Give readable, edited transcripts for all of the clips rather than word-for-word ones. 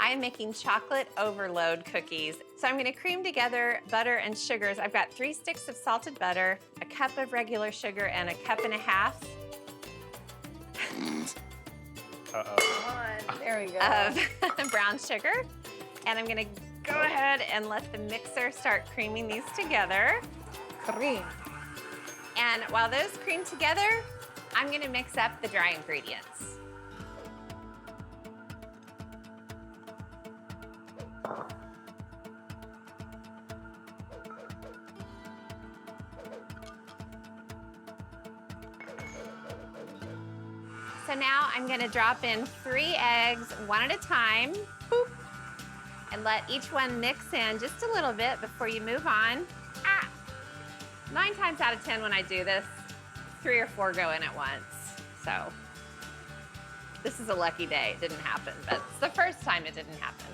I am making chocolate overload cookies. So I'm gonna cream together butter and sugars. I've got 3 sticks of salted butter, a cup of regular sugar, and a cup and a half There we go. of brown sugar. And I'm gonna go ahead and let the mixer start creaming these together. Cream. And while those cream together, I'm gonna mix up the dry ingredients. So now I'm gonna drop in 3 eggs, one at a time, boop, and let each one mix in just a little bit before you move on. 9 times out of 10 when I do this, 3 or 4 go in at once. So this is a lucky day, it didn't happen, but it's the first time it didn't happen.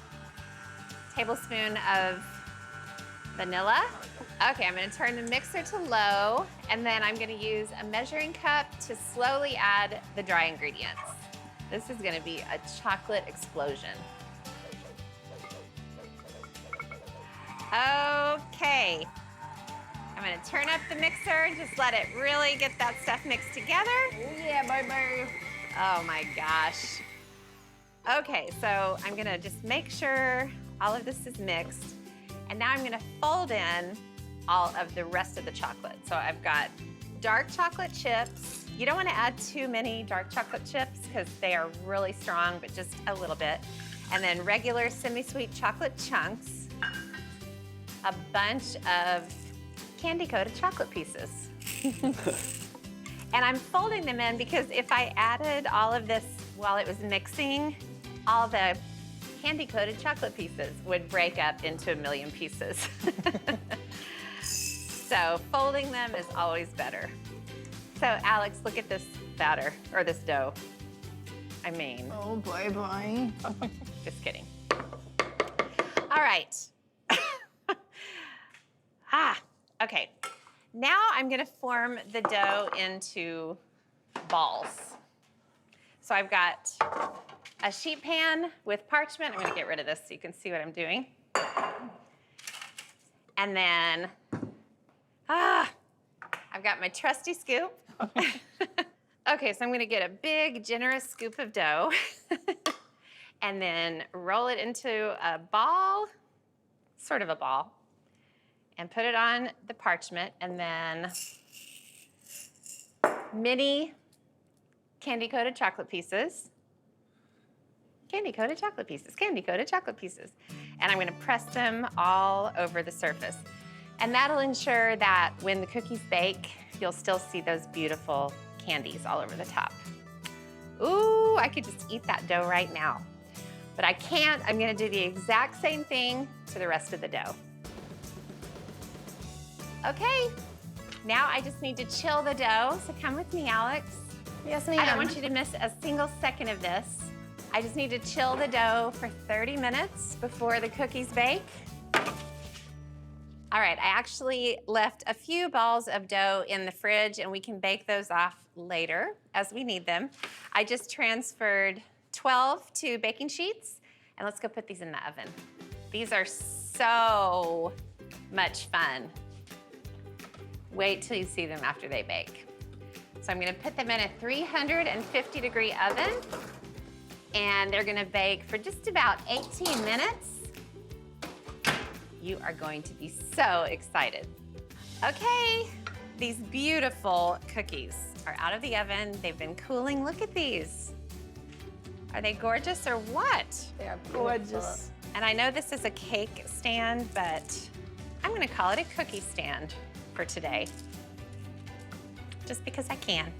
Tablespoon of vanilla. Okay, I'm gonna turn the mixer to low, and then I'm gonna use a measuring cup to slowly add the dry ingredients. This is gonna be a chocolate explosion. Okay, I'm gonna turn up the mixer, just let it really get that stuff mixed together. Oh yeah, baby. Oh my gosh. Okay, so I'm gonna just make sure all of this is mixed. And now I'm gonna fold in all of the rest of the chocolate. So I've got dark chocolate chips. You don't wanna add too many dark chocolate chips because they are really strong, but just a little bit. And then regular semi-sweet chocolate chunks. A bunch of candy-coated chocolate pieces. And I'm folding them in because if I added all of this while it was mixing, all the candy-coated chocolate pieces would break up into a million pieces. So folding them is always better. So Alex, look at this batter, or this dough. I mean. Oh, bye-bye. Just kidding. All right. Okay. Now I'm gonna form the dough into balls. So I've got a sheet pan with parchment. I'm gonna get rid of this so you can see what I'm doing. And then, I've got my trusty scoop. Okay, so I'm gonna get a big, generous scoop of dough and then roll it into a ball, sort of a ball, and put it on the parchment, and then mini candy-coated chocolate pieces. Candy-coated chocolate pieces, candy-coated chocolate pieces. And I'm gonna press them all over the surface. And that'll ensure that when the cookies bake, you'll still see those beautiful candies all over the top. Ooh, I could just eat that dough right now. But I can't, I'm gonna do the exact same thing to the rest of the dough. Okay, now I just need to chill the dough. So come with me, Alex. Yes, ma'am. I don't want you to miss a single second of this. I just need to chill the dough for 30 minutes before the cookies bake. All right, I actually left a few balls of dough in the fridge and we can bake those off later as we need them. I just transferred 12 to baking sheets and let's go put these in the oven. These are so much fun. Wait till you see them after they bake. So I'm gonna put them in a 350-degree oven and they're gonna bake for just about 18 minutes. You are going to be so excited. Okay, these beautiful cookies are out of the oven. They've been cooling. Look at these. Are they gorgeous or what? They are gorgeous. And I know this is a cake stand, but I'm gonna call it a cookie stand for today, just because I can.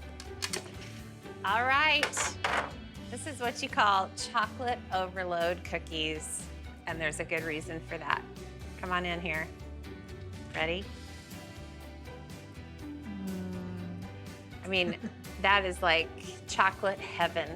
All right, this is what you call chocolate overload cookies, and there's a good reason for that. Come on in here. Ready? I mean, that is like chocolate heaven.